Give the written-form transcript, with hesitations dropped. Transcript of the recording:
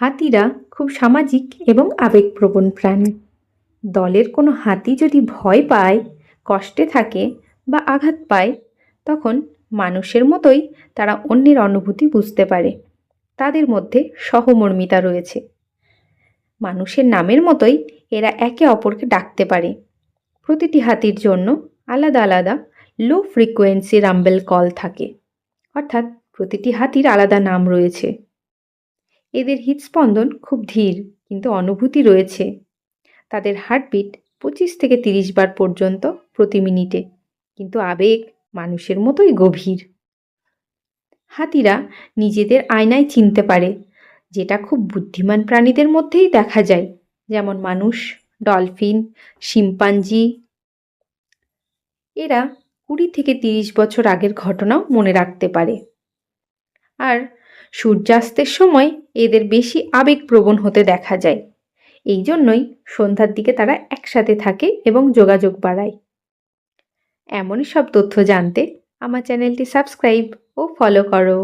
হাতিরা খুব সামাজিক এবং আবেগপ্রবণ প্রাণী। দলের কোনো হাতি যদি ভয় পায়, কষ্টে থাকে বা আঘাত পায়, তখন মানুষের মতোই তারা অন্যের অনুভূতি বুঝতে পারে। তাদের মধ্যে সহমর্মিতা রয়েছে। মানুষের নামের মতোই এরা একে অপরকে ডাকতে পারে। প্রতিটি হাতির জন্য আলাদা আলাদা লো ফ্রিকোয়েন্সি রাম্বেল কল থাকে, অর্থাৎ প্রতিটি হাতির আলাদা নাম রয়েছে। এদের হৃদস্পন্দন খুব ধীর, কিন্তু অনুভূতি রয়েছে। তাদের হার্টবিট 25 থেকে 30 বার পর্যন্ত প্রতি মিনিটে, কিন্তু আবেগ মানুষের মতোই গভীর। হাতিরা নিজেদের আয়নায় চিনতে পারে, যেটা খুব বুদ্ধিমান প্রাণীদের মধ্যেই দেখা যায়, যেমন মানুষ, ডলফিন, শিম্পাঞ্জি। এরা 20 থেকে 30 বছর আগের ঘটনাও মনে রাখতে পারে। আর সূর্যাস্তের সময় এদের বেশি আবেগপ্রবণ হতে দেখা যায়। এই জন্যই সন্ধ্যার দিকে তারা একসাথে থাকে এবং যোগাযোগ বাড়ায়। এমনই সব তথ্য জানতে আমার চ্যানেলটি সাবস্ক্রাইব ও ফলো করো।